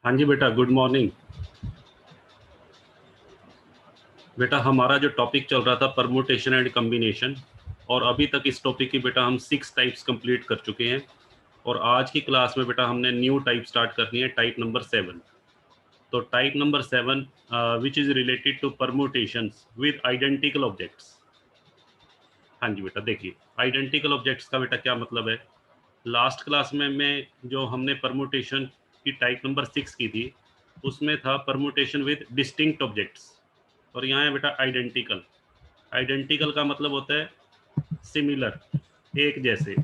हाँ जी बेटा, गुड मॉर्निंग। बेटा हमारा जो टॉपिक चल रहा था परमुटेशन एंड कम्बिनेशन, और अभी तक इस टॉपिक की बेटा हम 6 टाइप्स कंप्लीट कर चुके हैं। और आज की क्लास में बेटा हमने न्यू टाइप स्टार्ट करनी है, टाइप नंबर 7। तो type number 7 which is related to permutations with identical objects. हाँ जी बेटा, देखिए आइडेंटिकल ऑब्जेक्ट्स का बेटा क्या मतलब है। लास्ट क्लास में जो हमने परमुटेशन की टाइप नंबर 6 की थी, उसमें था परमुटेशन विद डिस्टिंक्ट ऑब्जेक्ट्स, और यहाँ है बेटा आइडेंटिकल। आइडेंटिकल का मतलब होता है सिमिलर, एक जैसे।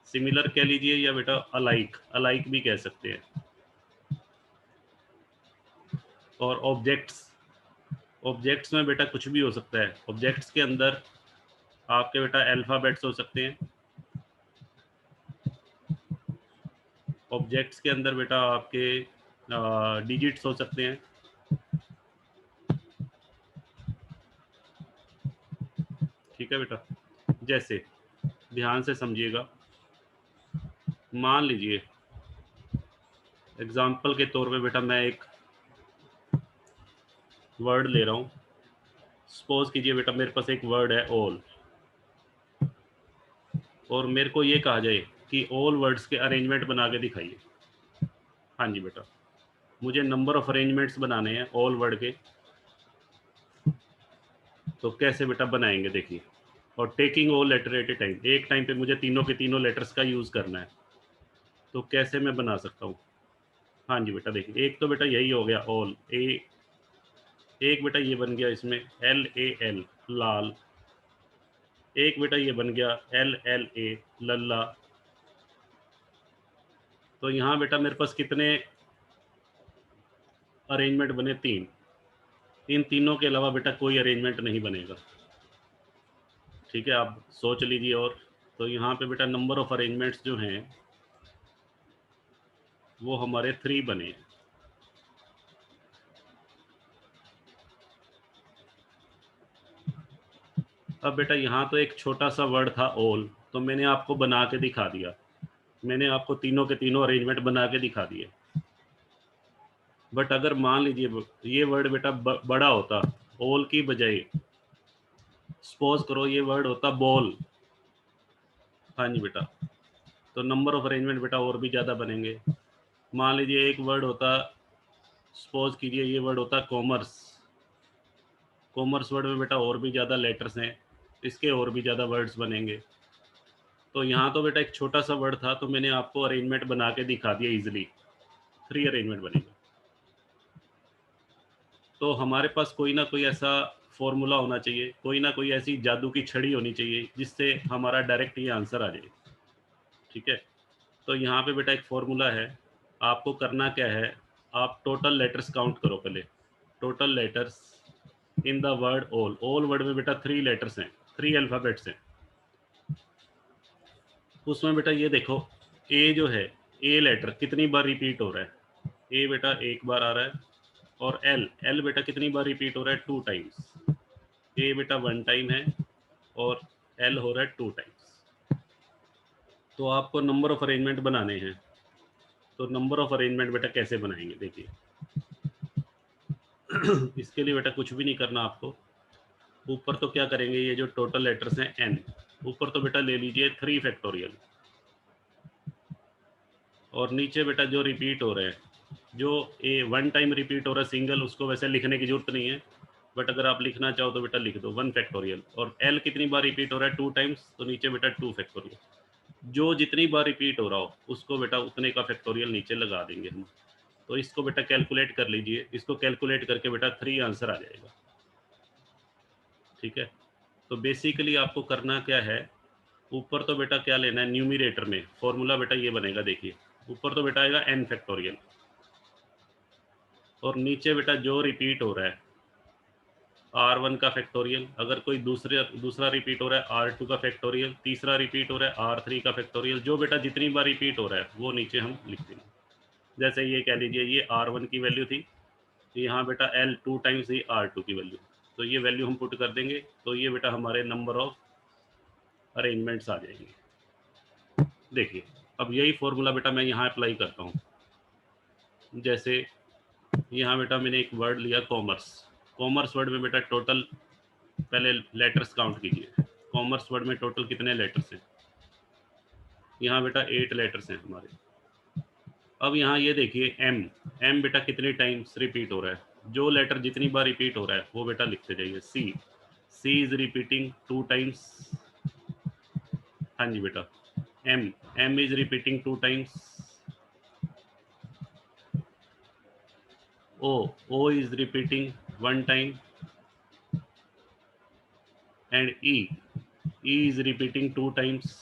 सिमिलर कह लीजिए या बेटा अलाइक, अलाइक भी कह सकते हैं। और ऑब्जेक्ट्स, ऑब्जेक्ट्स में बेटा कुछ भी हो सकता है। ऑब्जेक्ट्स के अंदर आपके बेटा अल्फाबेट्स हो सकते हैं। ऑब्जेक्ट्स के अंदर बेटा आपके डिजिट्स हो सकते हैं। ठीक है बेटा, जैसे ध्यान से समझिएगा। मान लीजिए एग्जाम्पल के तौर पे बेटा मैं एक वर्ड ले रहा हूँ। सपोज कीजिए बेटा मेरे पास एक वर्ड है ऑल, और मेरे को ये कहा जाए कि ऑल वर्ड्स के अरेंजमेंट बना के दिखाइए। हाँ जी बेटा, मुझे नंबर ऑफ अरेंजमेंट्स बनाने हैं ऑल वर्ड के। तो कैसे बेटा बनाएंगे देखिए। और taking all letter at a time, एक टाइम पे मुझे तीनों के तीनों लेटर्स का यूज़ करना है। तो कैसे मैं बना सकता हूँ। हाँ जी बेटा, देखिए एक तो बेटा यही हो गया ऑल ए। एक बेटा ये बन गया इसमें LAL, लाल। एक बेटा ये बन गया LLA, लल्ला। तो यहाँ बेटा मेरे पास कितने अरेंजमेंट बने? 3। इन तीनों के अलावा बेटा कोई अरेंजमेंट नहीं बनेगा। ठीक है, आप सोच लीजिए। और तो यहाँ पे बेटा नंबर ऑफ अरेंजमेंट्स जो हैं वो हमारे 3 बने हैं। अब बेटा यहाँ तो एक छोटा सा वर्ड था ऑल, तो मैंने आपको बना के दिखा दिया। मैंने आपको तीनों के तीनों अरेंजमेंट बना के दिखा दिए। बट अगर मान लीजिए ये वर्ड बेटा बड़ा होता, ऑल की बजाय सपोज करो ये वर्ड होता बॉल। हाँ जी बेटा, तो नंबर ऑफ अरेंजमेंट बेटा और भी ज़्यादा बनेंगे। मान लीजिए एक वर्ड होता, सपोज कीजिए ये वर्ड होता कॉमर्स। कॉमर्स वर्ड में बेटा और भी ज़्यादा लेटर्स हैं, इसके और भी ज़्यादा वर्ड्स बनेंगे। तो यहाँ तो बेटा एक छोटा सा वर्ड था, तो मैंने आपको अरेंजमेंट बना के दिखा दिया इजीली। 3 अरेंजमेंट बनेगा। तो हमारे पास कोई ना कोई ऐसा फॉर्मूला होना चाहिए, कोई ना कोई ऐसी जादू की छड़ी होनी चाहिए जिससे हमारा डायरेक्ट ये आंसर आ जाए। ठीक है, तो यहाँ पे बेटा एक फॉर्मूला है। आपको करना क्या है, आप टोटल लेटर्स काउंट करो पहले। Total letters in the word all. All word में बेटा 3 लेटर्स हैं, 3 अल्फ़ाबेट्स हैं। उसमें बेटा ये देखो, ए जो है, ए लेटर कितनी बार रिपीट हो रहा है? ए बेटा एक बार आ रहा है। और एल, एल बेटा कितनी बार रिपीट हो रहा है? 2 टाइम्स। ए बेटा 1 टाइम है, और एल हो रहा है 2 टाइम्स। तो आपको नंबर ऑफ अरेंजमेंट बनाने हैं। तो नंबर ऑफ अरेंजमेंट बेटा कैसे बनाएंगे देखिए। इसके लिए बेटा कुछ भी नहीं करना आपको। ऊपर तो क्या करेंगे, ये जो टोटल लेटर्स हैं एन, ऊपर तो बेटा ले लीजिए 3 फैक्टोरियल। और नीचे बेटा जो रिपीट हो रहे हैं, जो ए 1 टाइम रिपीट हो रहा है सिंगल, उसको वैसे लिखने की जरूरत नहीं है, बट अगर आप लिखना चाहो तो बेटा लिख दो 1 फैक्टोरियल। और एल कितनी बार रिपीट हो रहा है? 2 टाइम्स, तो नीचे बेटा 2 फैक्टोरियल। जो जितनी बार रिपीट हो रहा हो उसको बेटा उतने का फैक्टोरियल नीचे लगा देंगे हम। तो इसको बेटा कैलकुलेट कर लीजिए, इसको कैलकुलेट करके बेटा 3 आंसर आ जाएगा। ठीक है, तो बेसिकली आपको करना क्या है, ऊपर तो बेटा क्या लेना है, न्यूमिरेटर में फॉर्मूला बेटा ये बनेगा देखिए। ऊपर तो बेटा आएगा n फैक्टोरियल, और नीचे बेटा जो रिपीट हो रहा है R1 का फैक्टोरियल। अगर कोई दूसरा रिपीट हो रहा है R2 का फैक्टोरियल। तीसरा रिपीट हो रहा है R3 का फैक्टोरियल। जो बेटा जितनी बार रिपीट हो रहा है वो नीचे हम लिख देंगे। जैसे ये कह लीजिए ये R1 की वैल्यू थी, तो यहाँ बेटा L 2 टाइम्स ही R2 की वैल्यू, तो ये वैल्यू हम पुट कर देंगे। तो ये बेटा हमारे नंबर ऑफ अरेंजमेंट्स आ जाएंगे। देखिए अब यही फॉर्मूला बेटा मैं यहाँ अप्लाई करता हूँ। जैसे यहाँ बेटा मैंने एक वर्ड लिया कॉमर्स। कॉमर्स वर्ड में बेटा टोटल पहले लेटर्स काउंट कीजिए। कॉमर्स वर्ड में टोटल कितने लेटर्स हैं? यहाँ बेटा 8 लेटर्स हैं हमारे। अब यहाँ ये देखिए एम, एम बेटा कितने टाइम्स रिपीट हो रहा है? जो लेटर जितनी बार रिपीट हो रहा है वो बेटा लिखते जाइए। C, C is repeating 2 times. हाँ जी बेटा। M, M is repeating 2 times. O, O is repeating 1 time. And E, E is repeating 2 times.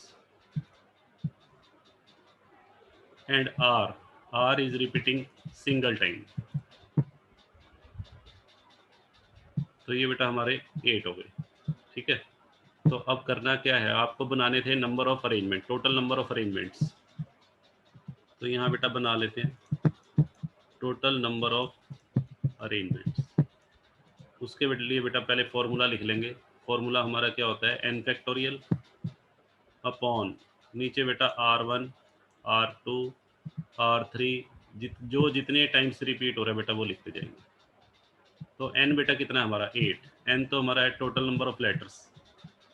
And R, R is repeating single time. तो ये बेटा हमारे 8 हो गए। ठीक है, तो अब करना क्या है, आपको बनाने थे number of arrangement, total number of arrangements. तो यहाँ बेटा बना लेते हैं टोटल नंबर ऑफ अरेंजमेंट्स। उसके लिए बेटा पहले फॉर्मूला लिख लेंगे। फॉर्मूला हमारा क्या होता है? एन फैक्टोरियल अपॉन नीचे बेटा R1, R2, R3, जो जितने टाइम्स रिपीट हो रहा है बेटा वो लिखते जाएंगे। तो n बेटा कितना है हमारा? 8। n तो हमारा है टोटल नंबर ऑफ लेटर्स,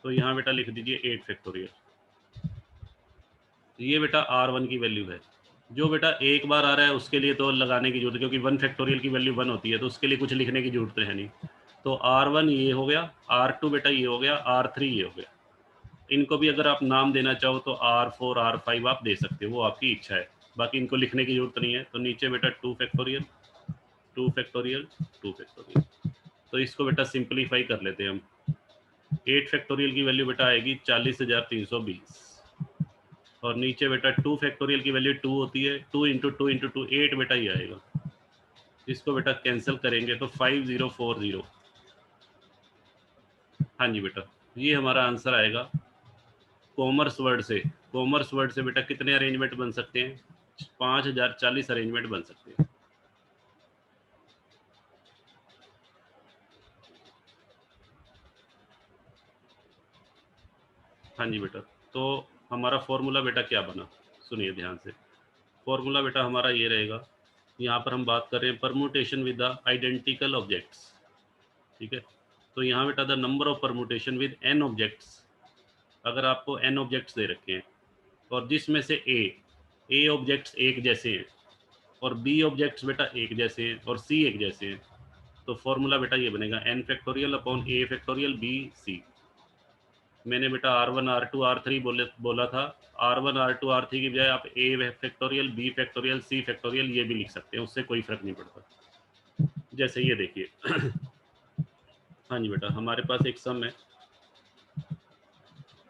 तो यहाँ बेटा लिख दीजिए 8 फैक्टोरियल। ये बेटा R1 की वैल्यू है। जो बेटा एक बार आ रहा है उसके लिए तो लगाने की जरूरत है, क्योंकि 1 फैक्टोरियल की वैल्यू 1 होती है, तो उसके लिए कुछ लिखने की जरूरत है नहीं। तो R1 ये हो गया, R2 बेटा ये हो गया, R3 ये हो गया। इनको भी अगर आप नाम देना चाहो तो R4, R5 आप दे सकते हो, वो आपकी इच्छा है। बाकी इनको लिखने की जरूरत नहीं है। तो नीचे बेटा 2 फैक्टोरियल, 2 फैक्टोरियल, 2 फैक्टोरियल। तो इसको बेटा सिंपलीफाई कर लेते हैं हम। 8 फैक्टोरियल की वैल्यू बेटा आएगी 40,320, और नीचे बेटा 2 फैक्टोरियल की वैल्यू 2 होती है, 2 इंटू 2 इंटू 2 8 बेटा ये आएगा। इसको बेटा कैंसिल करेंगे तो 5040। हाँ जी बेटा, ये हमारा आंसर आएगा। कॉमर्स वर्ड से, कॉमर्स वर्ड से बेटा कितने अरेंजमेंट बन सकते हैं? 5040 अरेंजमेंट बन सकते हैं। हाँ जी बेटा, तो हमारा फॉर्मूला बेटा क्या बना, सुनिए ध्यान से। फॉर्मूला बेटा हमारा ये रहेगा, यहाँ पर हम बात कर रहे हैं permutation with the identical objects. ठीक है, तो यहाँ बेटा the number of permutation with n objects. अगर आपको n ऑब्जेक्ट्स दे रखे हैं और जिसमें से ए ऑब्जेक्ट्स एक जैसे हैं और बी ऑब्जेक्ट्स बेटा एक जैसे हैं और सी एक जैसे हैं, तो फॉर्मूला बेटा ये बनेगा n factorial upon a factorial b c। मैंने बेटा R1, R2, R3 बोला था। R1, R2, R3 की बजाय आप a factorial, b factorial, c factorial ये भी लिख सकते हैं, उससे कोई फर्क नहीं पड़ता। जैसे ये देखिए हाँ जी बेटा, हमारे पास एक सम है।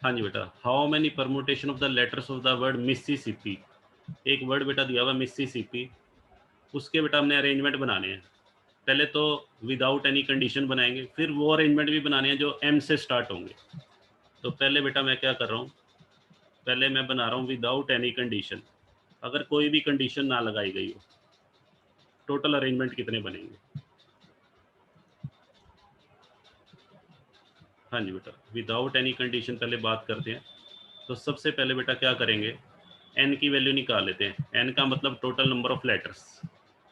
हाँ जी बेटा, how many permutation of the letters of the word Mississippi. एक वर्ड बेटा दिया हुआ मिसिसिपी, उसके बेटा हमने अरेंजमेंट बनाने हैं। पहले तो विदाउट एनी कंडीशन बनाएंगे, फिर वो अरेंजमेंट भी बनाने हैं जो एम से स्टार्ट होंगे। तो पहले बेटा मैं क्या कर रहा हूँ, पहले मैं बना रहा हूँ विदाउट एनी कंडीशन। अगर कोई भी कंडीशन ना लगाई गई हो, टोटल अरेंजमेंट कितने बनेंगे? हाँ जी बेटा, विदाउट एनी कंडीशन पहले बात करते हैं। तो सबसे पहले बेटा क्या करेंगे, एन की वैल्यू निकाल लेते हैं। एन का मतलब टोटल नंबर ऑफ लेटर्स।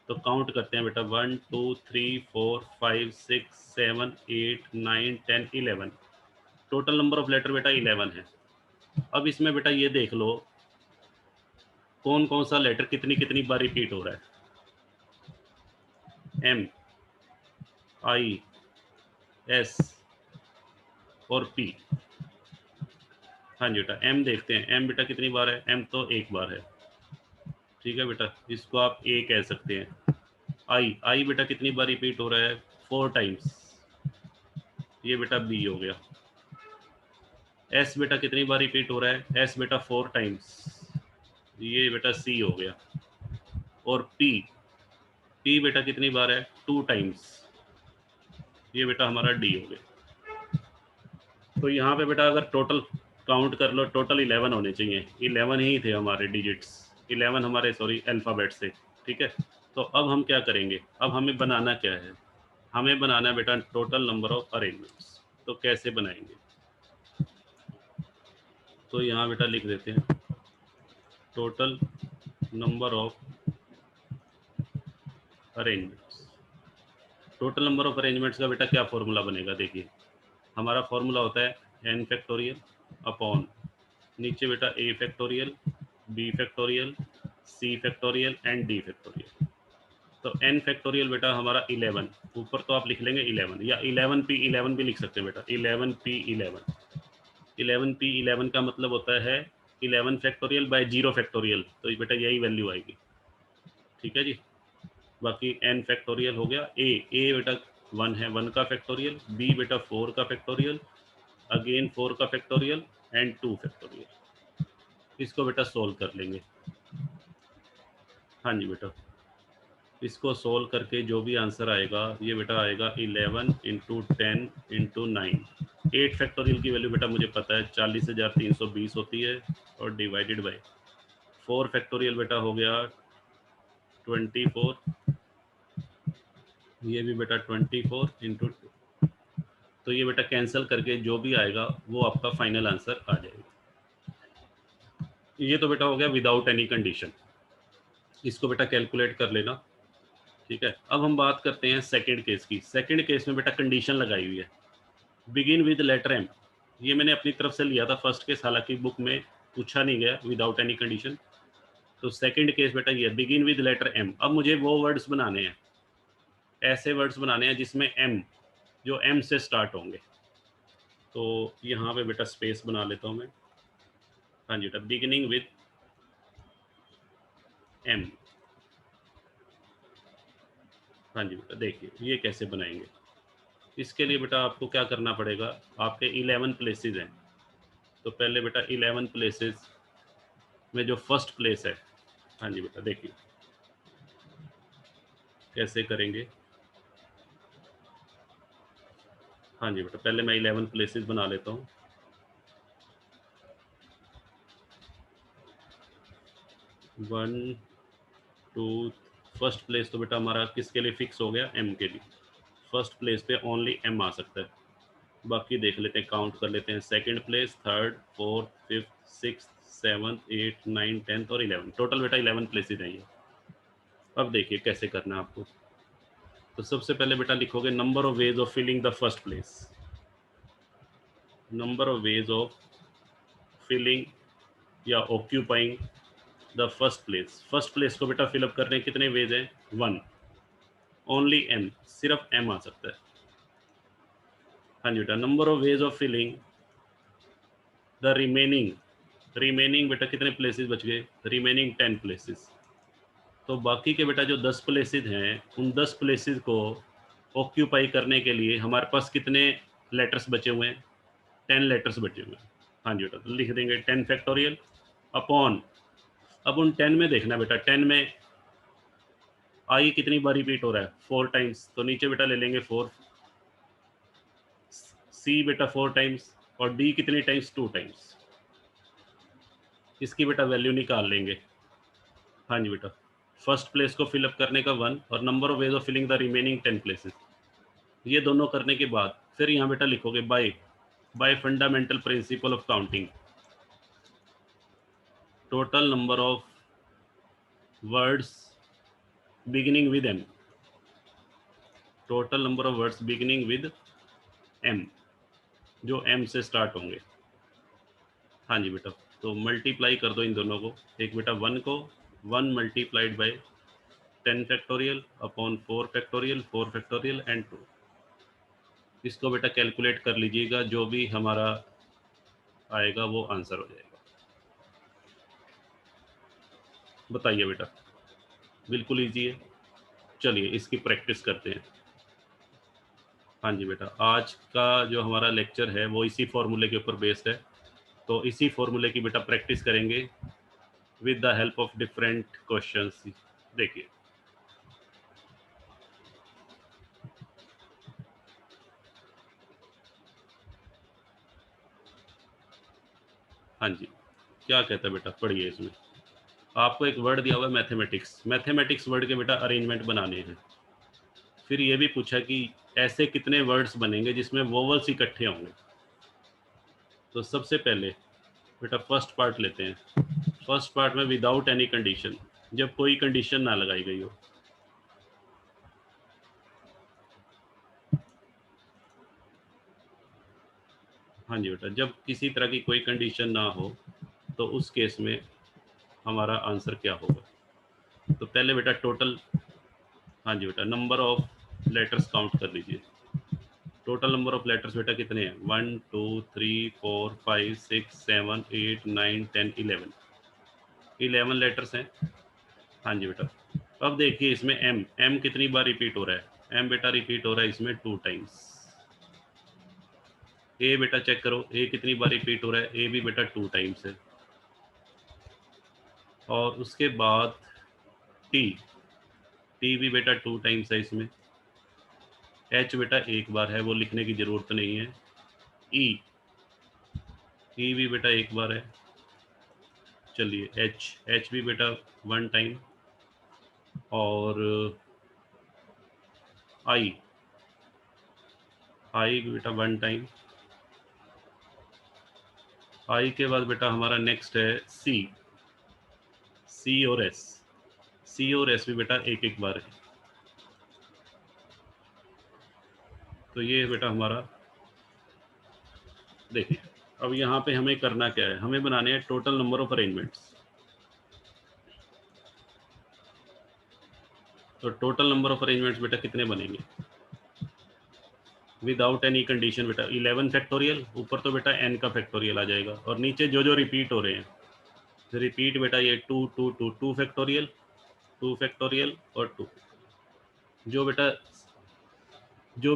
तो काउंट करते हैं बेटा, 1 2 3 4 5 6 7 8 9 10 11। टोटल नंबर ऑफ लेटर बेटा 11 है। अब इसमें बेटा ये देख लो कौन कौन सा लेटर कितनी कितनी बार रिपीट हो रहा है। एम, आई, एस और पी। हाँ जी बेटा, एम देखते हैं, एम बेटा कितनी बार है? एम तो एक बार है। ठीक है बेटा, इसको आप ए कह सकते हैं। आई, आई बेटा कितनी बार रिपीट हो रहा है? 4 टाइम्स। ये बेटा बी हो गया। एस बेटा कितनी बार रिपीट हो रहा है? एस बेटा 4 टाइम्स। ये बेटा सी हो गया। और पी, पी बेटा कितनी बार है? 2 टाइम्स। ये बेटा हमारा डी हो गया। तो यहाँ पे बेटा अगर टोटल काउंट कर लो, टोटल 11 होने चाहिए। 11 ही थे हमारे डिजिट्स, 11 हमारे सॉरी अल्फ़ाबेट से। ठीक है, तो अब हम क्या करेंगे, अब हमें बनाना क्या है? हमें बनाना है बेटा टोटल नंबर ऑफ अरेंजमेंट्स। तो कैसे बनाएंगे, तो यहाँ बेटा लिख देते हैं total number of arrangements. Total number of arrangements का बेटा क्या फॉर्मूला बनेगा, देखिए हमारा फॉर्मूला होता है n फैक्टोरियल अपॉन नीचे बेटा a factorial, b factorial, c factorial and d factorial. तो n फैक्टोरियल बेटा हमारा 11, ऊपर तो आप लिख लेंगे 11 या 11p11 भी लिख सकते हैं बेटा, 11p11। 11p11 का मतलब होता है 11 फैक्टोरियल बाय 0 फैक्टोरियल, तो ये बेटा यही वैल्यू आएगी, ठीक है जी। बाकी n फैक्टोरियल हो गया, a बेटा 1 है, 1 का फैक्टोरियल, b बेटा 4 का फैक्टोरियल, अगेन 4 का फैक्टोरियल एंड 2 फैक्टोरियल। इसको बेटा सोल्व कर लेंगे। हाँ जी बेटा, इसको सोल्व करके जो भी आंसर आएगा ये बेटा आएगा 11 इंटू 10 इंटू 9। 8 फैक्टोरियल की वैल्यू बेटा मुझे पता है 40,320 होती है, और डिवाइडेड बाय 4 फैक्टोरियल बेटा हो गया 24, ये भी बेटा 24 इंटू 2। तो ये बेटा कैंसिल करके जो भी आएगा वो आपका फाइनल आंसर आ जाएगा। ये तो बेटा हो गया विदाउट एनी कंडीशन, इसको बेटा कैलकुलेट कर लेना, ठीक है। अब हम बात करते हैं सेकंड केस की। सेकंड केस में बेटा कंडीशन लगाई हुई है, बिगिन विद लेटर एम। ये मैंने अपनी तरफ से लिया था फर्स्ट केस, हालांकि बुक में पूछा नहीं गया विदाउट एनी कंडीशन। तो सेकंड केस बेटा ये बिगिन विद लेटर एम। अब मुझे वो वर्ड्स बनाने हैं, ऐसे वर्ड्स बनाने हैं जिसमें एम, जो एम से स्टार्ट होंगे। तो यहाँ पे बेटा स्पेस बना लेता हूँ मैं। हाँ जी बेटा, बिगिनिंग विद एम। हाँ जी बेटा, देखिए ये कैसे बनाएंगे। इसके लिए बेटा आपको क्या करना पड़ेगा, आपके 11 प्लेसेस हैं, तो पहले बेटा 11 प्लेसेस में जो फर्स्ट प्लेस है, हाँ जी बेटा देखिए कैसे करेंगे। हाँ जी बेटा, पहले मैं 11 प्लेसेस बना लेता हूँ। 1 2, फर्स्ट प्लेस तो बेटा हमारा किसके लिए फिक्स हो गया, एम के लिए। फर्स्ट प्लेस पे ओनली एम आ सकता है, बाकी देख लेते हैं, काउंट कर लेते हैं। Second place, third, fourth, fifth, sixth, seventh, eight, 9, 10 और 11, टोटल बेटा 11 प्लेसेस हैं ये। अब देखिए कैसे करना है आपको। तो सबसे पहले बेटा लिखोगे number of ways of filling the first place. Number of ways of filling या occupying the first place. First place को बेटा फिलअप करने कितने वेज हैं, 1, ओनली एम, सिर्फ एम आ सकता है। हाँ जी बेटा, number of ways of filling the remaining बेटा कितने प्लेसेस बच गए, रिमेनिंग 10 प्लेसेस। तो बाकी के बेटा जो 10 प्लेसेस हैं, उन 10 प्लेसेस को ऑक्यूपाई करने के लिए हमारे पास कितने लेटर्स बचे हुए हैं, 10 लेटर्स बचे हुए हैं। हाँ जी बेटा, तो लिख देंगे 10 फैक्टोरियल अपॉन, अब उन 10 में देखना बेटा, 10 में आई कितनी बार रिपीट हो रहा है, 4 टाइम्स, तो नीचे बेटा ले लेंगे 4, सी बेटा 4 टाइम्स, और डी कितनी टाइम्स, 2 टाइम्स। इसकी बेटा वैल्यू निकाल लेंगे। हाँ जी बेटा, फर्स्ट प्लेस को फिलअप करने का 1 और number of ways of filling the remaining 10 places, ये दोनों करने के बाद फिर यहाँ बेटा लिखोगे by fundamental principle of counting, total number of words beginning with M, total number of words beginning with M, जो एम से स्टार्ट होंगे। हाँ जी बेटा, तो मल्टीप्लाई कर दो इन दोनों को, एक बेटा 1 को 1 multiplied by 10 factorial upon 4 factorial, 4 factorial and 2। इसको बेटा कैलकुलेट कर लीजिएगा, जो भी हमारा आएगा वो आंसर हो जाएगा। बताइए बेटा, बिल्कुल इजी है। चलिए इसकी प्रैक्टिस करते हैं। हाँ जी बेटा, आज का जो हमारा लेक्चर है वो इसी फॉर्मूले के ऊपर बेस्ड है, तो इसी फॉर्मूले की बेटा प्रैक्टिस करेंगे with the help of different questions. देखिए हाँ जी, क्या कहता है बेटा, पढ़िए। इसमें आपको एक वर्ड दिया हुआ है मैथमेटिक्स, मैथमेटिक्स वर्ड के बेटा अरेंजमेंट बनाने हैं। फिर ये भी पूछा कि ऐसे कितने वर्ड्स बनेंगे जिसमें वोवल्स इकट्ठे होंगे। तो सबसे पहले बेटा फर्स्ट पार्ट लेते हैं। फर्स्ट पार्ट में विदाउट एनी कंडीशन, जब कोई कंडीशन ना लगाई गई हो। हाँ जी बेटा, जब किसी तरह की कोई कंडीशन ना हो तो उस केस में हमारा आंसर क्या होगा। तो पहले बेटा टोटल, हाँ जी बेटा, नंबर ऑफ लेटर्स काउंट कर लीजिए। टोटल नंबर ऑफ लेटर्स बेटा कितने हैं, 1 2 3 4 5 6 7 8 9 10 11, 11 लेटर्स हैं। हाँ जी बेटा, अब देखिए इसमें एम, एम कितनी बार रिपीट हो रहा है, एम बेटा रिपीट हो रहा है इसमें 2 टाइम्स। ए बेटा चेक करो, ए कितनी बार रिपीट हो रहा है, ए भी बेटा 2 टाइम्स है। और उसके बाद टी, टी भी बेटा 2 टाइम्स है इसमें। एच बेटा एक बार है, वो लिखने की ज़रूरत नहीं है। ई, ई भी बेटा एक बार है। चलिए एच, एच भी बेटा 1 टाइम। और आई, आई भी बेटा 1 टाइम। आई के बाद बेटा हमारा नेक्स्ट है सी, सी और एस, सी और एस भी बेटा एक एक बार है। तो ये बेटा हमारा, देखिए अब यहाँ पे हमें करना क्या है, हमें बनाने हैं टोटल नंबर ऑफ अरेंजमेंट्स। तो टोटल नंबर ऑफ अरेंजमेंट्स बेटा कितने बनेंगे विदाउट एनी कंडीशन बेटा, 11 फैक्टोरियल, ऊपर तो बेटा n का फैक्टोरियल आ जाएगा, और नीचे जो जो रिपीट हो रहे हैं, तो रिपीट बेटा ये 2 2 2 2 फैक्टोरियल, 2 फैक्टोरियल और 2। जो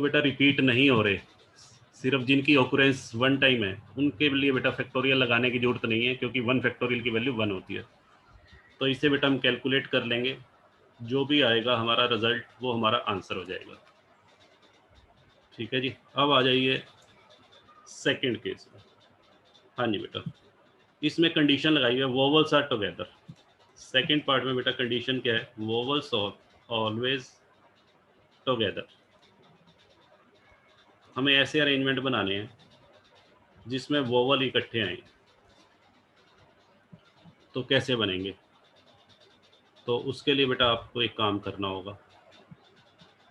बेटा रिपीट नहीं हो रहे, सिर्फ जिनकी ऑकुरेंस 1 टाइम है, उनके लिए बेटा फैक्टोरियल लगाने की जरूरत नहीं है, क्योंकि 1 फैक्टोरियल की वैल्यू 1 होती है। तो इसे बेटा हम कैलकुलेट कर लेंगे, जो भी आएगा हमारा रिजल्ट वो हमारा आंसर हो जाएगा। ठीक है जी, अब आ जाइए सेकंड केस में। हाँ जी बेटा, इसमें कंडीशन लगाई है vowels are together. Second part में बेटा कंडीशन क्या है, वोवल्स ऑलवेज टुगेदर। हमें ऐसे अरेंजमेंट बनाने हैं जिसमें वोवल इकट्ठे आए। तो कैसे बनेंगे, तो उसके लिए बेटा आपको एक काम करना होगा,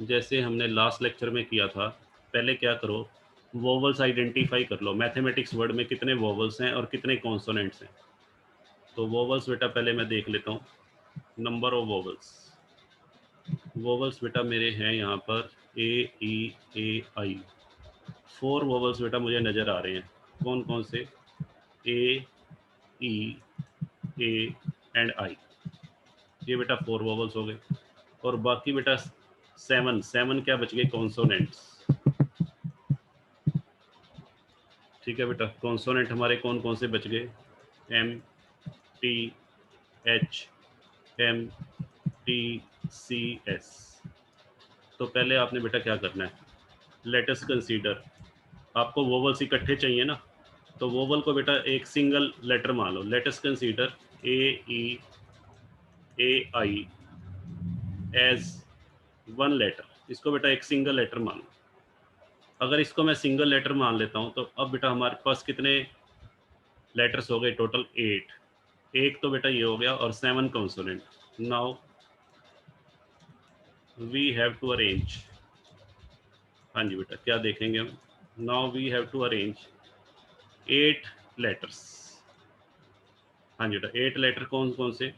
जैसे हमने लास्ट लेक्चर में किया था। पहले क्या करो, वोवल्स आइडेंटिफाई कर लो, मैथमेटिक्स वर्ड में कितने वोवल्स हैं और कितने कॉन्सोनेंट्स हैं। तो वोवल्स बेटा पहले मैं देख लेता हूँ, नंबर ऑफ वोवल्स। वोवल्स बेटा मेरे हैं यहाँ पर A E A I, 4 vowels बेटा मुझे नज़र आ रहे हैं। कौन कौन से, A E A and I, ये बेटा 4 वोवल्स हो गए। और बाकी बेटा 7 क्या बच गए, कॉन्सोनेंट्स। ठीक है बेटा, कॉन्सोनेंट हमारे कौन कौन से बच गए, M T H M T C S। तो पहले आपने बेटा क्या करना है, लेट अस कंसीडर, आपको वोवल्स इकट्ठे चाहिए ना, तो वोवल को बेटा एक सिंगल लेटर मान लो। Let us consider A E A I as 1 letter, इसको बेटा एक सिंगल लेटर मान लो। अगर इसको मैं सिंगल लेटर मान लेता हूँ, तो अब बेटा हमारे पास कितने लेटर्स हो गए, टोटल 8। एक तो बेटा ये हो गया, और 7 consonant. Now we have to arrange, हाँ जी बेटा क्या देखेंगे हम, now we have to arrange 8 letters. हाँ जी बेटा 8 लेटर कौन कौन से,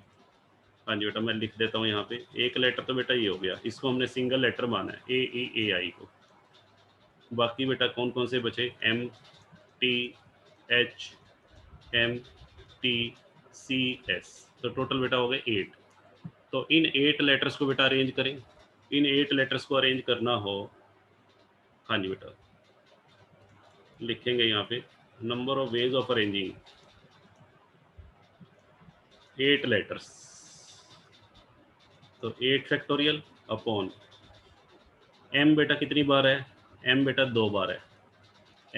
हाँ जी बेटा मैं लिख देता हूँ यहाँ पे। एक लेटर तो बेटा ये हो गया, इसको हमने सिंगल लेटर माना है, A E A I को। बाकी बेटा कौन कौन से बचे, M T H M T C S। तो टोटल बेटा हो गए 8। तो इन 8 लेटर्स को बेटा अरेंज करें। इन 8 लेटर्स को अरेंज करना हो, हाँ जी बेटा लिखेंगे यहाँ पे, number of ways of arranging 8 letters. तो 8 फैक्टोरियल अपॉन m बेटा कितनी बार है, m बेटा 2 बार है,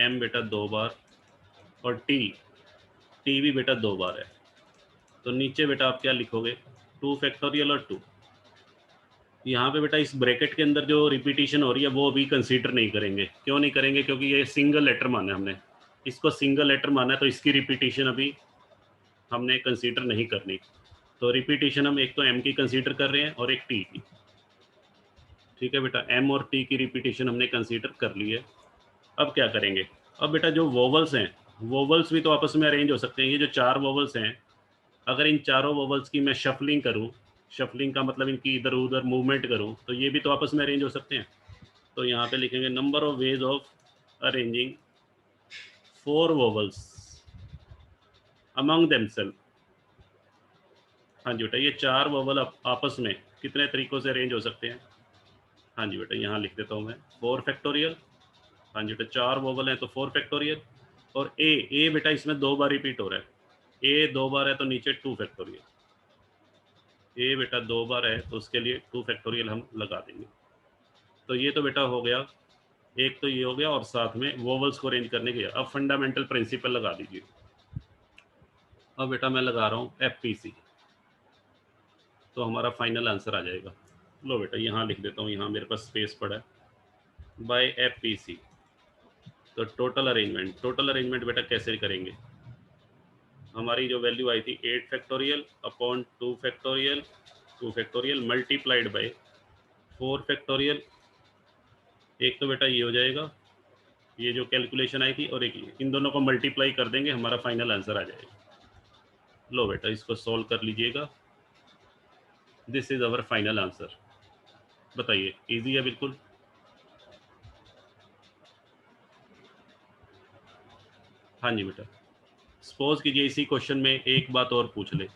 m बेटा 2 बार, और t भी बेटा 2 बार है। तो नीचे बेटा आप क्या लिखोगे, 2 फैक्टोरियल और 2। यहाँ पे बेटा इस ब्रैकेट के अंदर जो रिपीटिशन हो रही है वो अभी कंसीडर नहीं करेंगे। क्यों नहीं करेंगे, क्योंकि ये सिंगल लेटर माना है हमने, इसको सिंगल लेटर माना है, तो इसकी रिपीटिशन अभी हमने कंसीडर नहीं करनी। तो रिपीटिशन हम एक तो m की कंसीडर कर रहे हैं और एक t की। ठीक है बेटा, m और t की रिपीटिशन हमने कंसीडर कर ली है। अब क्या करेंगे, अब बेटा जो वोवल्स हैं, वोवल्स भी तो आपस में अरेंज हो सकते हैं। ये जो 4 वोवल्स हैं, अगर इन चारों वोवल्स की मैं शफलिंग करूं, शफलिंग का मतलब इनकी इधर उधर मूवमेंट करूं, तो ये भी तो आपस में अरेंज हो सकते हैं। तो यहाँ पे लिखेंगे number of ways of arranging 4 vowels among themselves. हाँ जी बेटा, ये 4 वोवल आपस में कितने तरीकों से अरेंज हो सकते हैं? हाँ जी बेटा, यहाँ लिख देता हूँ मैं 4 फैक्टोरियल। हाँ जी बेटा, 4 वोवल हैं तो 4 फैक्टोरियल। और ए बेटा इसमें 2 बार रिपीट हो रहा है। ए 2 बार है तो नीचे 2 फैक्टोरियल। ए बेटा 2 बार है तो उसके लिए 2 फैक्टोरियल हम लगा देंगे। तो ये तो बेटा हो गया, एक तो ये हो गया, और साथ में वोवल्स को अरेंज करने के। अब फंडामेंटल प्रिंसिपल लगा दीजिए। अब बेटा मैं लगा रहा हूँ FPC, तो हमारा फाइनल आंसर आ जाएगा। लो बेटा यहाँ लिख देता हूँ, यहाँ मेरे पास स्पेस पड़ा है, बाय FPC। तो टोटल अरेंजमेंट बेटा कैसे करेंगे? हमारी जो वैल्यू आई थी 8 factorial upon 2 factorial multiplied by 4 factorial. एक तो बेटा ये हो जाएगा, ये जो कैलकुलेशन आई थी, और एक इन दोनों को मल्टीप्लाई कर देंगे, हमारा फाइनल आंसर आ जाएगा। लो बेटा इसको सॉल्व कर लीजिएगा। This is our final answer. बताइए, इजी है बिल्कुल। हाँ जी बेटा, सपोज कीजिए इसी क्वेश्चन में एक बात और पूछ ले।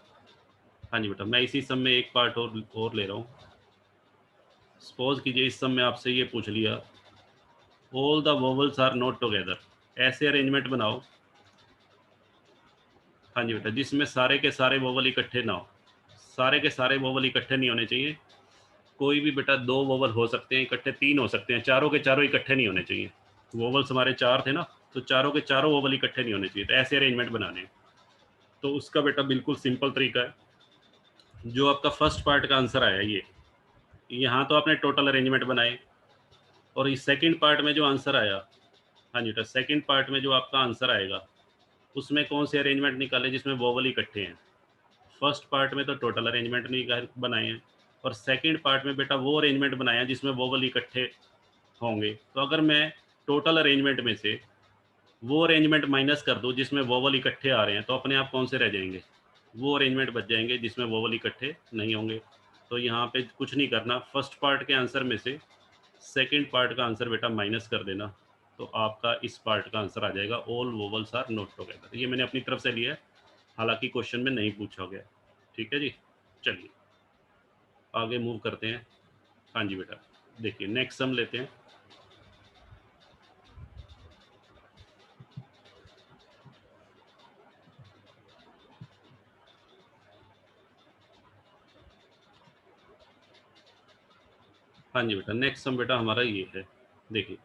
हाँ जी बेटा, मैं इसी सम में एक पार्ट और ले रहा हूँ। सपोज कीजिए इस सम में आपसे ये पूछ लिया, all the vowels are not together. ऐसे अरेंजमेंट बनाओ, हाँ जी बेटा, जिसमें सारे के सारे वोवल इकट्ठे ना हो। सारे के सारे वोवल इकट्ठे नहीं होने चाहिए। कोई भी बेटा 2 वोवल हो सकते हैं इकट्ठे, 3 हो सकते हैं, चारों के चारों इकट्ठे नहीं होने चाहिए। वोवल्स हमारे 4 थे ना, तो चारों के चारों वोवल इकट्ठे नहीं होने चाहिए। तो ऐसे अरेंजमेंट बनाने हैं। तो उसका बेटा बिल्कुल सिंपल तरीका है। जो आपका फर्स्ट पार्ट का आंसर आया, ये यहाँ तो आपने टोटल अरेंजमेंट बनाए, और इस सेकंड पार्ट में जो आंसर आया, हाँ जी बेटा, सेकंड पार्ट में जो आपका आंसर आएगा, उसमें कौन से अरेंजमेंट निकाले जिसमें वोवल इकट्ठे हैं? फर्स्ट पार्ट में तो टोटल अरेंजमेंट नहीं बनाए हैं, और सेकंड पार्ट में बेटा वो अरेंजमेंट बनाया जिसमें वोवल इकट्ठे होंगे। तो अगर मैं टोटल अरेंजमेंट में से वो अरेंजमेंट माइनस कर दूं जिसमें वोवल इकट्ठे आ रहे हैं, तो अपने आप कौन से रह जाएंगे? वो अरेंजमेंट बच जाएंगे जिसमें वोवल इकट्ठे नहीं होंगे। तो यहाँ पे कुछ नहीं करना, फर्स्ट पार्ट के आंसर में से सेकंड पार्ट का आंसर बेटा माइनस कर देना, तो आपका इस पार्ट का आंसर आ जाएगा, all vowels are not together. ये मैंने अपनी तरफ से लिया है, हालांकि क्वेश्चन में नहीं पूछा गया। ठीक है जी, चलिए आगे मूव करते हैं। हाँ जी बेटा, देखिए नेक्स्ट सम लेते हैं। हाँ जी बेटा, नेक्स्ट सम बेटा हमारा ये है। देखिए,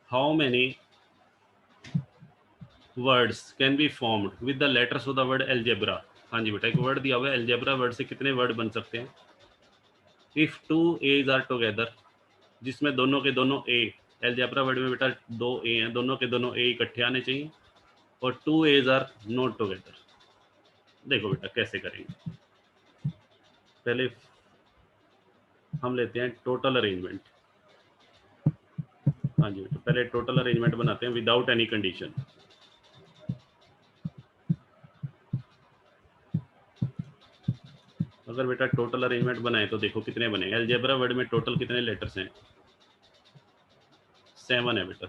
how many words can be formed with the letters of the word algebra. हाँ जी बेटा, एक वर्ड दिया हुआ है, एल्जेब्रा वर्ड से कितने वर्ड बन सकते हैं? If two E's are together, जिसमें दोनों के दोनों ए, एल्जेब्रा वर्ड में बेटा 2 ए हैं, दोनों के दोनों ए इकट्ठे आने चाहिए, और 2 एज आर नॉट टुगेदर। देखो बेटा कैसे करेंगे। पहले हम लेते हैं टोटल अरेंजमेंट। हाँ जी बेटा, पहले टोटल अरेंजमेंट बनाते हैं विदाउट एनी कंडीशन। अगर बेटा टोटल अरेंजमेंट बनाए तो देखो कितने बने। अलजेब्रा वर्ड में टोटल कितने लेटर्स हैं? 7 है बेटा,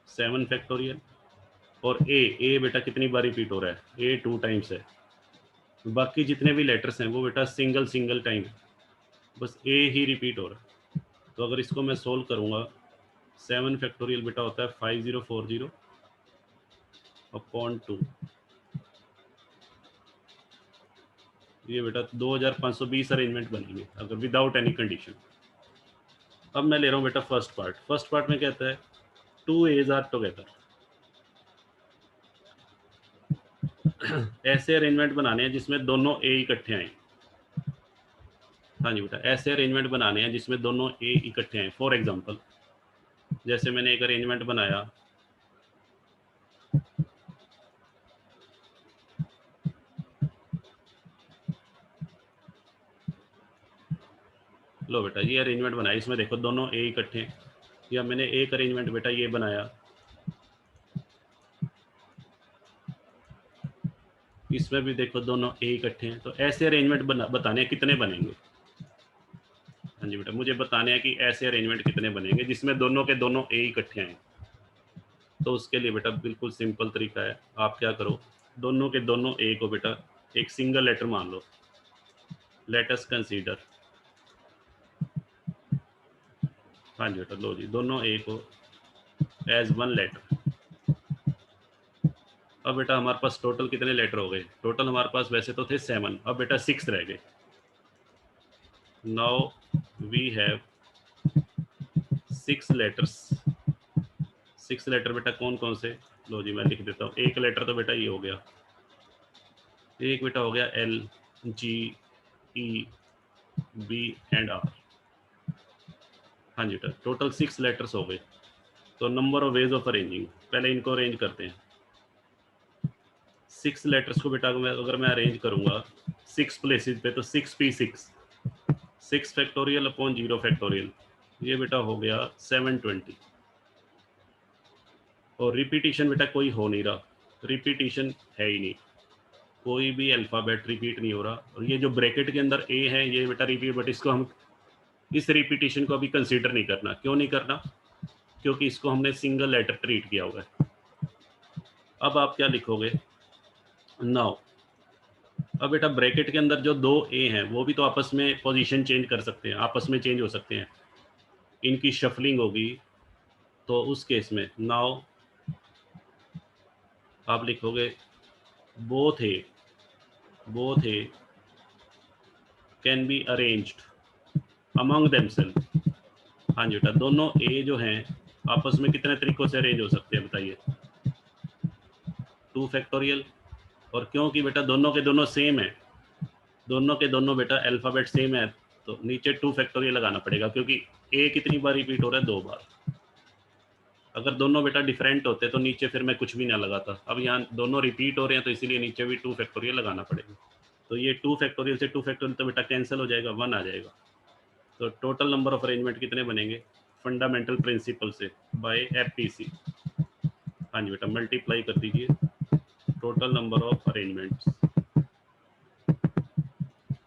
7 फैक्टोरियल। और ए बेटा कितनी बार रिपीट हो रहा है? ए 2 टाइम्स है। बाकी जितने भी लेटर्स हैं वो बेटा सिंगल टाइम, बस ए ही रिपीट हो रहा है। तो अगर इसको मैं सोल्व करूंगा, 7 फैक्टोरियल बेटा होता है 5040 अपॉन 2। ये बेटा 2520 अरेंजमेंट बनेंगे अगर विदाउट एनी कंडीशन। अब मैं ले रहा हूँ बेटा फर्स्ट पार्ट में कहता है 2 एज आर टुगेदर। ऐसे अरेंजमेंट बनाने हैं जिसमें दोनों ए इकट्ठे आए। हाँ जी बेटा, ऐसे अरेंजमेंट बनाने हैं जिसमें दोनों ए इकट्ठे आए। फॉर एग्जांपल, जैसे मैंने एक अरेंजमेंट बनाया, लो बेटा ये अरेंजमेंट बनाया, इसमें देखो दोनों ए इकट्ठे हैं। या मैंने एक अरेंजमेंट बेटा ये बनाया, इसमें भी देखो दोनों ए इकट्ठे हैं, तो ऐसे अरेंजमेंट बताने हैं कितने बनेंगे। हाँ जी बेटा, मुझे बताने हैं कि ऐसे अरेंजमेंट कितने बनेंगे जिसमें दोनों के दोनों ए इकट्ठे हैं। तो उसके लिए बेटा बिल्कुल सिंपल तरीका है, आप क्या करो, दोनों के दोनों ए को बेटा एक सिंगल लेटर मान लो। लेट अस कंसीडर, हाँ जी बेटा, लो जी, दोनों ए को एज वन लेटर। अब बेटा हमारे पास टोटल कितने लेटर हो गए, टोटल हमारे पास वैसे तो थे 7, अब बेटा 6 रह गए। Now we have 6 letters. 6 letter बेटा कौन कौन से, लो जी मैं लिख देता हूँ। एक लेटर तो बेटा ये हो गया, एक बेटा हो गया L, G, E, B and R. हाँ जी बेटा, टोटल 6 लेटर्स हो गए। तो number of ways of arranging, पहले इनको अरेंज करते हैं। 6 लेटर्स को बेटा अगर मैं अरेंज करूंगा 6 प्लेसेस पे, तो 6p6, 6 फैक्टोरियल अपॉन 0 फैक्टोरियल, ये बेटा हो गया 720। और रिपीटिशन बेटा कोई हो नहीं रहा, रिपीटिशन है ही नहीं, कोई भी अल्फ़ाबेट रिपीट नहीं हो रहा। और ये जो ब्रैकेट के अंदर ए है ये बेटा रिपीट, बट इसको हम इस रिपीटिशन को अभी कंसीडर नहीं करना। क्यों नहीं करना, क्योंकि इसको हमने सिंगल लेटर ट्रीट किया हुआ है। अब आप क्या लिखोगे, नाउ, अब बेटा ब्रैकेट के अंदर जो दो ए हैं वो भी तो आपस में पोजीशन चेंज कर सकते हैं, आपस में चेंज हो सकते हैं, इनकी शफलिंग होगी। तो उस केस में नाउ आप लिखोगे both A can be arranged among themselves. हाँ जी बेटा, दोनों ए जो हैं आपस में कितने तरीकों से अरेंज हो सकते हैं बताइए, 2 फैक्टोरियल। और क्योंकि बेटा दोनों के दोनों सेम है, दोनों के दोनों बेटा अल्फ़ाबेट सेम है, तो नीचे 2 फैक्टोरियल लगाना पड़ेगा, क्योंकि ए कितनी बार रिपीट हो रहा है, 2 बार। अगर दोनों बेटा डिफरेंट होते तो नीचे फिर मैं कुछ भी ना लगाता। अब यहाँ दोनों रिपीट हो रहे हैं तो इसीलिए नीचे भी 2 फैक्टोरियल लगाना पड़ेगा। तो ये 2 फैक्टोरियल से 2 फैक्टोरियल तो बेटा कैंसिल हो जाएगा, 1 आ जाएगा। तो टोटल नंबर ऑफ अरेंजमेंट कितने बनेंगे, फंडामेंटल प्रिंसिपल से बाय एफपीसी। हाँ जी बेटा, मल्टीप्लाई कर दीजिए total number of arrangements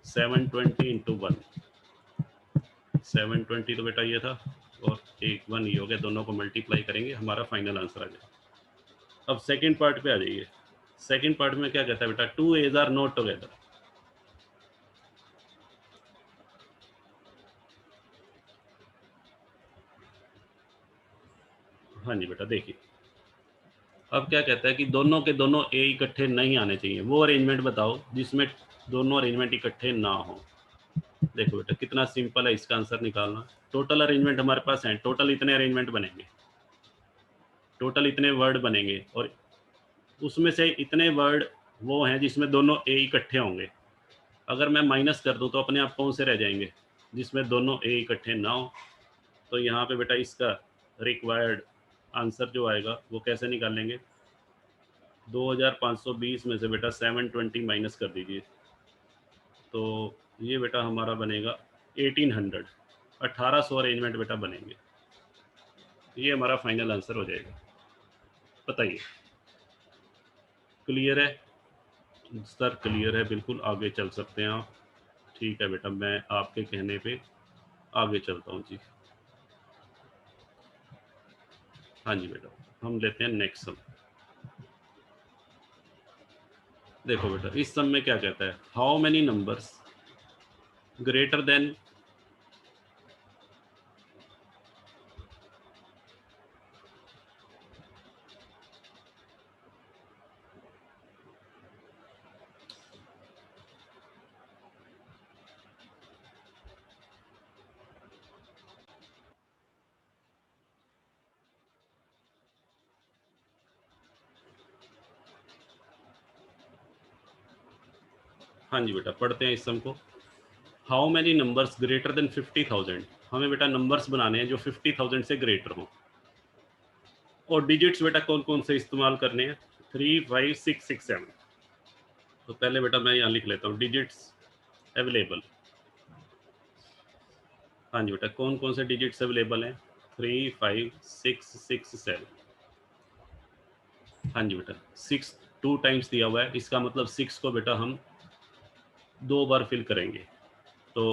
720 into 1, 720 तो बेटा ये था और एक 1 ये हो गया, दोनों को मल्टीप्लाई करेंगे हमारा फाइनल आंसर आ जाएगा। अब सेकंड पार्ट पे आ जाइए। सेकंड पार्ट में क्या कहता है बेटा, 2 A's आर नॉट टुगेदर। हाँ जी बेटा, देखिए अब क्या कहता है कि दोनों के दोनों ए इकट्ठे नहीं आने चाहिए, वो अरेंजमेंट बताओ जिसमें दोनों अरेंजमेंट इकट्ठे ना हो। देखो बेटा कितना सिंपल है इसका आंसर निकालना। टोटल अरेंजमेंट हमारे पास है, टोटल इतने अरेंजमेंट बनेंगे, टोटल इतने वर्ड बनेंगे, और उसमें से इतने वर्ड वो हैं जिसमें दोनों ए इकट्ठे होंगे। अगर मैं माइनस कर दूं तो अपने आप कौन से रह जाएंगे, जिसमें दोनों ए इकट्ठे ना हो। तो यहाँ पे बेटा इसका रिक्वायर्ड आंसर जो आएगा वो कैसे निकालेंगे, 2520 में से बेटा 720 माइनस कर दीजिए, तो ये बेटा हमारा बनेगा 1800, 1800 अरेंजमेंट बेटा बनेंगे। ये हमारा फाइनल आंसर हो जाएगा। बताइए क्लियर है सर? क्लियर है, बिल्कुल आगे चल सकते हैं आप। ठीक है बेटा, मैं आपके कहने पे आगे चलता हूँ जी। हाँ जी बेटा, हम लेते हैं नेक्स्ट सम। देखो बेटा इस सम में क्या कहता है, how many numbers greater than, हाँ जी बेटा पढ़ते हैं इस सम को। How many numbers greater than 50,000, हमें बेटा नंबर्स बनाने हैं जो 50,000 से ग्रेटर हो। और डिजिट्स बेटा कौन कौन से इस्तेमाल करने हैं, 3, 5, 6, 6, 7। तो पहले बेटा मैं यहाँ लिख लेता हूँ डिजिट्स अवेलेबल। हाँ जी बेटा, कौन कौन से डिजिट्स अवेलेबल हैं, 3, 5, 6, 6, 7। हाँ जी बेटा, 6 2 टाइम्स दिया हुआ है, इसका मतलब 6 को बेटा हम 2 बार फिल करेंगे। तो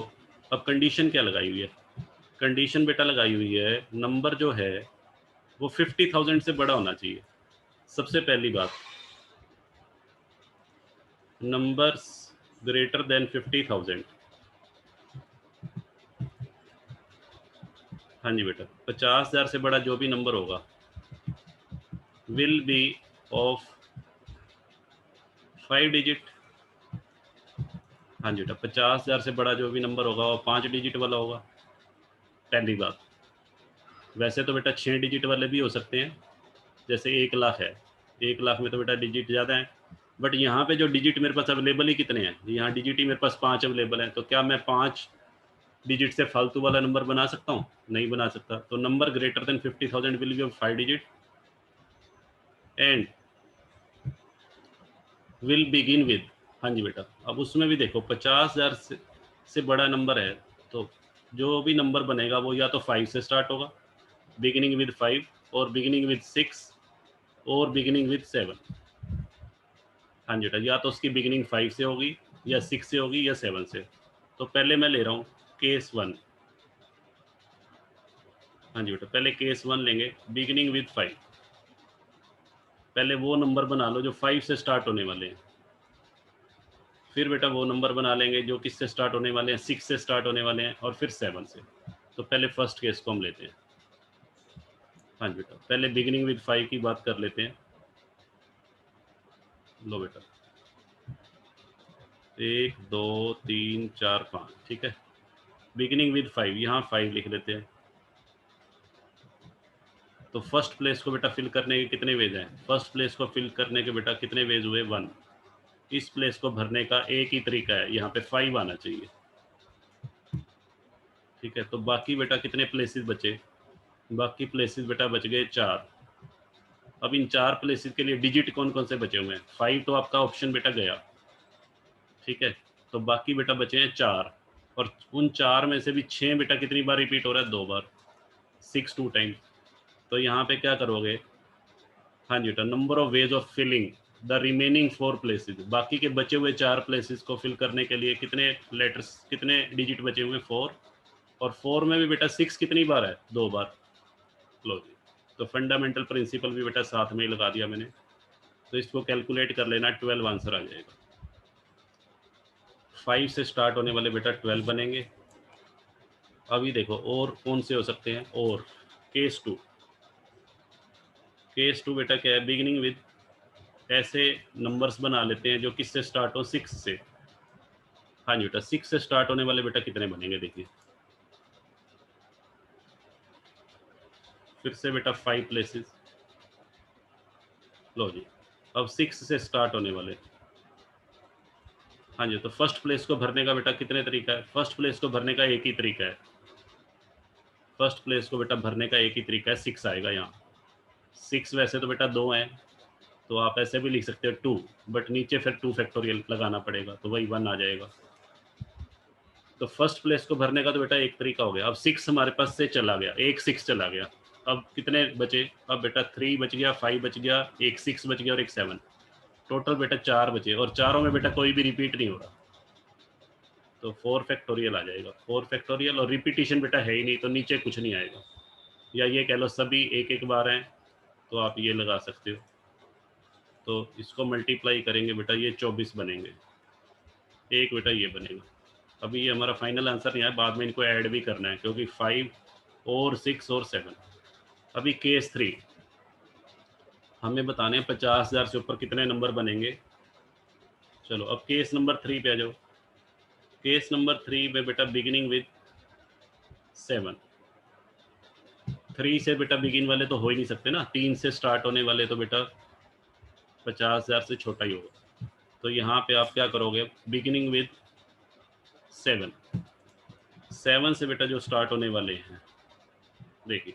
अब कंडीशन क्या लगाई हुई है? कंडीशन बेटा लगाई हुई है, नंबर जो है वो 50,000 से बड़ा होना चाहिए। सबसे पहली बात, नंबर्स ग्रेटर देन 50,000। हाँ जी बेटा, 50,000 से बड़ा जो भी नंबर होगा विल बी ऑफ 5 डिजिट। हाँ जी बेटा, 50,000 से बड़ा जो भी नंबर होगा वो 5 डिजिट वाला होगा, पहली बात। वैसे तो बेटा 6 डिजिट वाले भी हो सकते हैं, जैसे 1 लाख है, 1 लाख में तो बेटा डिजिट ज़्यादा है, बट यहाँ पे जो डिजिट मेरे पास अवेलेबल ही कितने हैं, यहाँ डिजिट ही मेरे पास 5 अवेलेबल हैं, तो क्या मैं 5 डिजिट से फालतू वाला नंबर बना सकता हूँ? नहीं बना सकता। तो number greater than 50,000 will be of 5 digit and will begin with. हाँ जी बेटा, अब उसमें भी देखो 50,000 से बड़ा नंबर है, तो जो भी नंबर बनेगा वो या तो 5 से स्टार्ट होगा, बिगिनिंग विद 5, और बिगिनिंग विद 6, और बिगिनिंग विद 7। हाँ जी बेटा, या तो उसकी बिगिनिंग 5 से होगी, या 6 से होगी, या 7 से। तो पहले मैं ले रहा हूँ केस 1। हाँ जी बेटा, पहले केस 1 लेंगे, बिगिनिंग विद 5। पहले वो नंबर बना लो जो 5 से स्टार्ट होने वाले हैं, फिर बेटा वो नंबर बना लेंगे जो किससे स्टार्ट होने वाले हैं, 6 से स्टार्ट होने वाले हैं, और फिर 7 से। तो पहले फर्स्ट केस को हम लेते हैं। हाँ जी बेटा, पहले बिगिनिंग विद 5 की बात कर लेते हैं। लो बेटा, 1 2 3 4 5, ठीक है। बिगिनिंग विद 5, यहाँ 5 लिख लेते हैं। तो फर्स्ट प्लेस को बेटा फिल करने के कितने वेज हैं? फर्स्ट प्लेस को फिल करने के बेटा कितने वेज हुए? 1। इस प्लेस को भरने का एक ही तरीका है, यहाँ पे 5 आना चाहिए, ठीक है। तो बाकी बेटा कितने प्लेसेस बचे? बाकी प्लेसेस बेटा बच गए 4। अब इन 4 प्लेसेस के लिए डिजिट कौन कौन से बचे हुए हैं? 5 तो आपका ऑप्शन बेटा गया, ठीक है। तो बाकी बेटा बचे हैं 4, और उन 4 में से भी 6 बेटा कितनी बार रिपीट हो रहा है? 2 बार, 6 2 टाइम्स। तो यहाँ पे क्या करोगे? हाँ जी बेटा, number of ways of filling the remaining 4 places. बाकी के बचे हुए 4 प्लेसेस को फिल करने के लिए कितने लेटर्स, कितने डिजिट बचे हुए? 4। और 4 में भी बेटा 6 कितनी बार है? 2 बार। लो जी, तो फंडामेंटल प्रिंसिपल भी बेटा साथ में ही लगा दिया मैंने। तो इसको कैलकुलेट कर लेना, 12 आंसर आ जाएगा। 5 से स्टार्ट होने वाले बेटा 12 बनेंगे। अभी देखो और कौन से हो सकते हैं, और केस 2। केस 2 बेटा क्या है? बिगिनिंग विद, ऐसे नंबर्स बना लेते हैं जो किससे स्टार्ट हो? 6 से। हाँ जी बेटा, 6 से स्टार्ट होने वाले बेटा कितने बनेंगे? देखिए फिर से बेटा 5 प्लेसेस। लो जी, अब 6 से स्टार्ट होने वाले। हाँ जी, तो फर्स्ट प्लेस को भरने का बेटा कितने तरीका है? फर्स्ट प्लेस को भरने का एक ही तरीका है। फर्स्ट प्लेस को बेटा भरने का एक ही तरीका है, 6 आएगा यहाँ। 6 वैसे तो बेटा 2 हैं, तो आप ऐसे भी लिख सकते हो 2, बट नीचे फिर 2 फैक्टोरियल लगाना पड़ेगा, तो वही 1 आ जाएगा। तो फर्स्ट प्लेस को भरने का तो बेटा एक तरीका हो गया। अब 6 हमारे पास से चला गया, एक 6 चला गया। अब कितने बचे? अब बेटा 3 बच गया, 5 बच गया, एक 6 बच गया, और एक 7। टोटल बेटा 4 बचे, और चारों में बेटा कोई भी रिपीट नहीं हो रहा, तो 4 फैक्टोरियल आ जाएगा। 4 फैक्टोरियल, और रिपीटिशन बेटा है ही नहीं, तो नीचे कुछ नहीं आएगा। या ये कह लो सभी एक एक बार हैं, तो आप ये लगा सकते हो। तो इसको मल्टीप्लाई करेंगे बेटा, ये 24 बनेंगे, एक बेटा ये बनेगा। अभी ये हमारा फाइनल आंसर नहीं है, बाद में इनको ऐड भी करना है, क्योंकि 5 और 6 और 7। अभी केस 3 हमें बताने हैं 50,000 से ऊपर कितने नंबर बनेंगे। चलो अब केस नंबर 3 पे आ जाओ। केस नंबर 3 में बेटा बिगिनिंग विद 7। 3 से बेटा बिगिन वाले तो हो ही नहीं सकते ना, 3 से स्टार्ट होने वाले तो बेटा 50,000 से छोटा ही होगा। तो यहाँ पे आप क्या करोगे? Beginning with 7। 7 से बेटा जो स्टार्ट होने वाले हैं, देखिए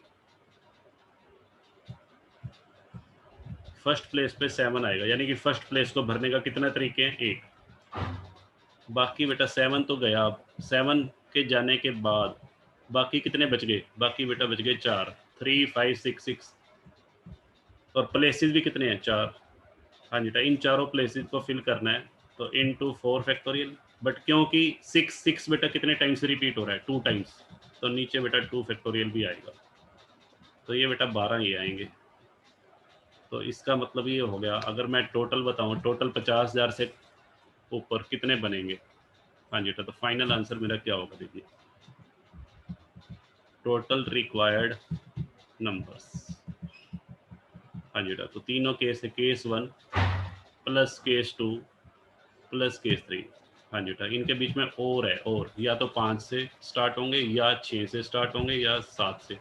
फर्स्ट प्लेस पे 7 आएगा, यानी कि फर्स्ट प्लेस को भरने का कितना तरीके हैं? एक। बाकी बेटा 7 तो गया, अब 7 के जाने के बाद बाकी कितने बच गए? बाकी बेटा बच गए 4, 3 5 6 6, और प्लेसेस भी कितने हैं? 4। हाँ जी बेटा, इन चारों प्लेसेस को फिल करना है, तो इनटू 4 फैक्टोरियल, बट क्योंकि 6 बेटा कितने टाइम्स रिपीट हो रहा है, 2 टाइम्स, तो नीचे बेटा 2 फैक्टोरियल भी आएगा, तो ये बेटा 12 ही आएंगे। तो इसका मतलब ये हो गया, अगर मैं टोटल बताऊं, टोटल 50,000 से ऊपर कितने बनेंगे। हाँ जी बेटा, तो फाइनल आंसर मेरा क्या होगा, देखिए, टोटल रिक्वायर्ड नंबर्स। हाँ जी बेटा, तो तीनों केस है, case 1 plus case 2 plus case 3। हाँ जी बेटा, इनके बीच में और है, और या तो 5 से स्टार्ट होंगे, या 6 से स्टार्ट होंगे, या 7 से।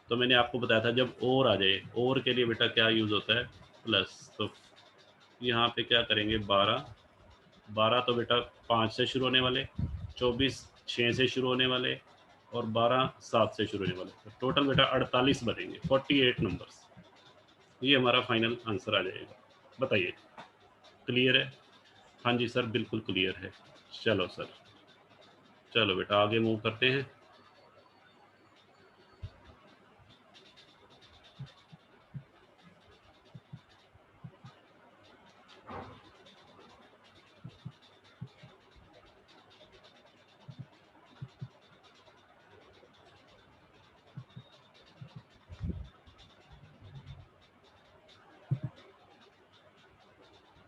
तो मैंने आपको बताया था जब और आ जाए, और के लिए बेटा क्या यूज़ होता है, प्लस। तो यहाँ पे क्या करेंगे, 12 तो बेटा 5 से शुरू होने वाले, 24 6 से शुरू होने वाले, और 12 7 से शुरू होने वाले, तो टोटल बेटा 48 बनेंगे, 48 नंबर्स। ये हमारा फाइनल आंसर आ जाएगा। बताइए, क्लियर है? हाँ जी सर, बिल्कुल क्लियर है। चलो सर, चलो बेटा आगे मूव करते हैं।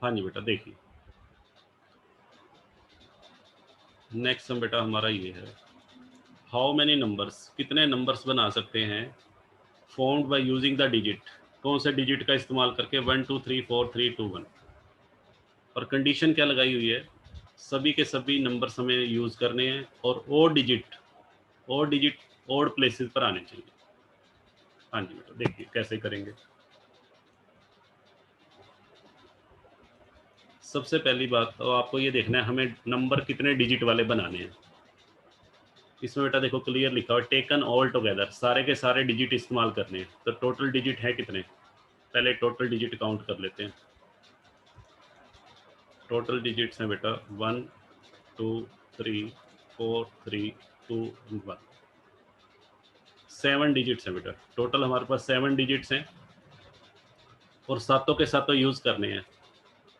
हाँ जी बेटा, देखिए नेक्स्ट सम बेटा हमारा ये है, हाउ मैनी नंबर्स, कितने नंबर्स बना सकते हैं, found by using the digit, कौन से डिजिट का इस्तेमाल करके, 1 2 3 4 3 2 1। और कंडीशन क्या लगाई हुई है, सभी के सभी नंबर्स हमें यूज़ करने हैं, और और डिजिट और प्लेसेस पर आने चाहिए। हाँ जी बेटा, देखिए कैसे करेंगे। सबसे पहली बात तो आपको ये देखना है, हमें नंबर कितने डिजिट वाले बनाने हैं। इसमें बेटा देखो क्लियर लिखा हुआ, टेकन ऑल टुगेदर, सारे के सारे डिजिट इस्तेमाल करने हैं। तो टोटल डिजिट है कितने, पहले टोटल डिजिट काउंट कर लेते हैं। टोटल डिजिट्स हैं बेटा 1 2 3 4 3 2 1, 7 डिजिट्स हैं बेटा। टोटल हमारे पास 7 डिजिट्स हैं, और सातों के सातों यूज़ करने हैं।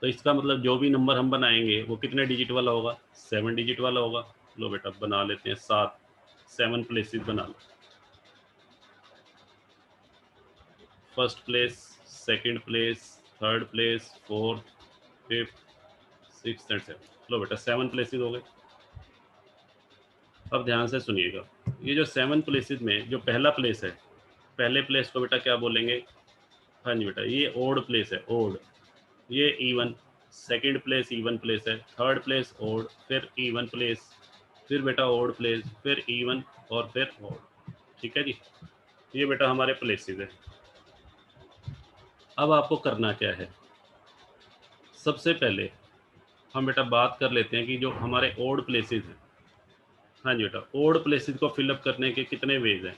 तो इसका मतलब जो भी नंबर हम बनाएंगे वो कितने डिजिट वाला होगा, 7 डिजिट वाला होगा। लो बेटा बना लेते हैं, 7 प्लेसेस बना लो। First place, second place, third place, fourth, fifth, sixth and seven. लो बेटा 7 प्लेसेस हो गए। अब ध्यान से सुनिएगा, ये जो 7 प्लेसेस में जो पहला प्लेस है, पहले प्लेस को बेटा क्या बोलेंगे। हाँ जी बेटा, ये ओड प्लेस है, ओड। ये even, second place even place है, थर्ड प्लेस ओड, फिर इवन प्लेस, फिर बेटा ओड प्लेस, फिर इवन, और फिर ओड। ठीक है जी, ये बेटा हमारे प्लेसेस है। अब आपको करना क्या है, सबसे पहले हम बेटा बात कर लेते हैं कि जो हमारे ओड प्लेसेस हैं। हाँ जी बेटा, ओड प्लेसेस को फिलअप करने के कितने वेज हैं।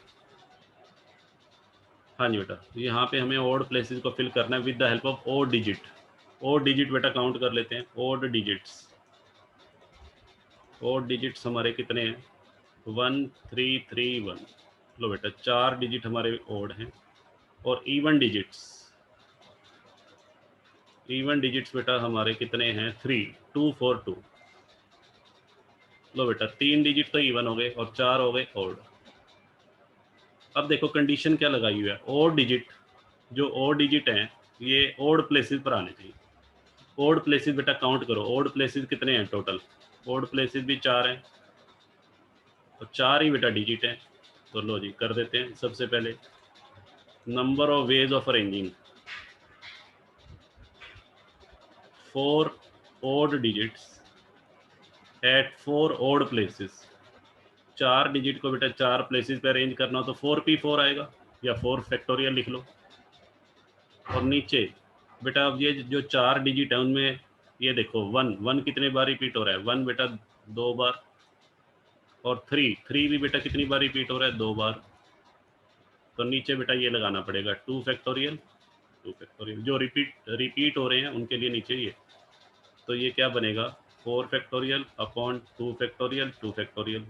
हाँ जी बेटा, यहाँ पे हमें ओड प्लेसेस को फिल करना है with the help of odd digit. Odd digit बेटा काउंट कर लेते हैं, ओड डिजिट्स। ओड डिजिट्स हमारे कितने हैं, 1 3 3 1। लो बेटा 4 डिजिट हमारे ओड हैं। और इवन डिजिट्स बेटा हमारे कितने हैं, 3 2 4 2। लो बेटा 3 डिजिट तो इवन हो गए, और 4 हो गए ओड। अब देखो कंडीशन क्या लगाई हुई है, ओड डिजिट, जो ओड डिजिट हैं ये ओड प्लेसेस पर आने चाहिए। ओड प्लेसेस बेटा काउंट करो, ओड प्लेसेस कितने हैं टोटल, ओड प्लेसेस भी 4 हैं, तो 4 ही बेटा डिजिट हैं। तो लो जी कर देते हैं। सबसे पहले number of ways of arranging 4 odd digits at 4 odd places। 4 digit को बेटा 4 प्लेसेस पे अरेंज करना हो तो 4p4 आएगा, या 4 फैक्टोरियल लिख लो। और नीचे बेटा अब ये जो 4 डिजिट है उनमें ये देखो 1 कितने बार रिपीट हो रहा है, 1 बेटा 2 बार। और 3 भी बेटा कितनी बार रिपीट हो रहा है, 2 बार। तो नीचे बेटा ये लगाना पड़ेगा 2 फैक्टोरियल, 2 फैक्टोरियल। जो रिपीट हो रहे हैं उनके लिए नीचे ये, तो ये क्या बनेगा, 4 फैक्टोरियल अपॉन 2 फैक्टोरियल 2 फैक्टोरियल।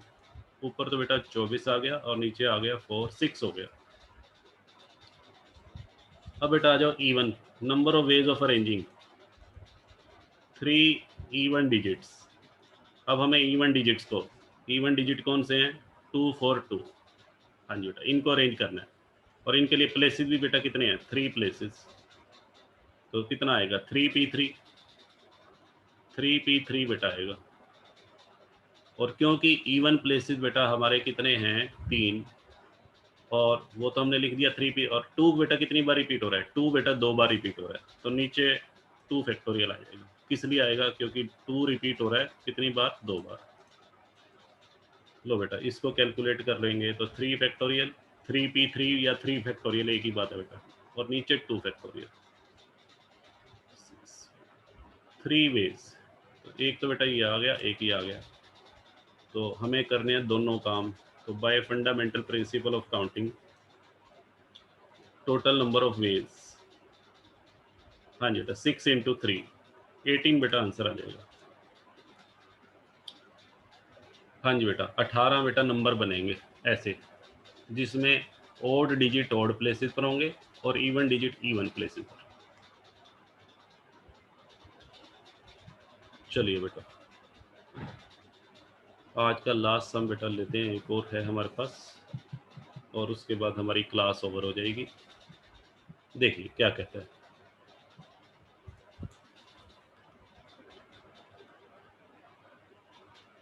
ऊपर तो बेटा 24 आ गया, और नीचे आ गया 4 6 हो गया। अब बेटा आ जाओ even, number of ways of arranging. 3 even digits. अब हमें इवन डिजिट कौन से हैं? 2 4 2। हाँ जी बेटा, इनको अरेंज करना है और इनके लिए प्लेसेस भी बेटा कितने हैं? 3 प्लेसेस। तो कितना आएगा? 3p3 बेटा आएगा। और क्योंकि इवन प्लेसेस बेटा हमारे कितने हैं? 3, और वो तो हमने लिख दिया 3p, और 2 बेटा कितनी बार रिपीट हो रहा है? 2 बेटा 2 बार रिपीट हो रहा है, तो नीचे 2 फैक्टोरियल आ जाएगा। किस लिए आएगा? क्योंकि 2 रिपीट हो रहा है कितनी बार? 2 बार। लो बेटा, इसको कैलकुलेट कर लेंगे तो 3 फैक्टोरियल 3p3 या 3 फैक्टोरियल एक ही बात है बेटा, और नीचे 2 फैक्टोरियल। 3 वेज, तो एक तो बेटा ये आ गया, एक ही आ गया, तो हमें करने हैं दोनों काम। तो bye fundamental principle of counting, total number of veg, हाँ जी बेटा 6 इंटू 3 18 बेटा आंसर आ जाएगा। हाँ जी बेटा 18 बेटा नंबर बनेंगे ऐसे, जिसमें ओड डिजिट ओड प्लेसेस पर होंगे और इवन डिजिट इवन प्लेसेस पर। चलिए बेटा, आज का लास्ट सम बेटा लेते हैं, एक और है हमारे पास, और उसके बाद हमारी क्लास ओवर हो जाएगी। देखिए क्या कहता है।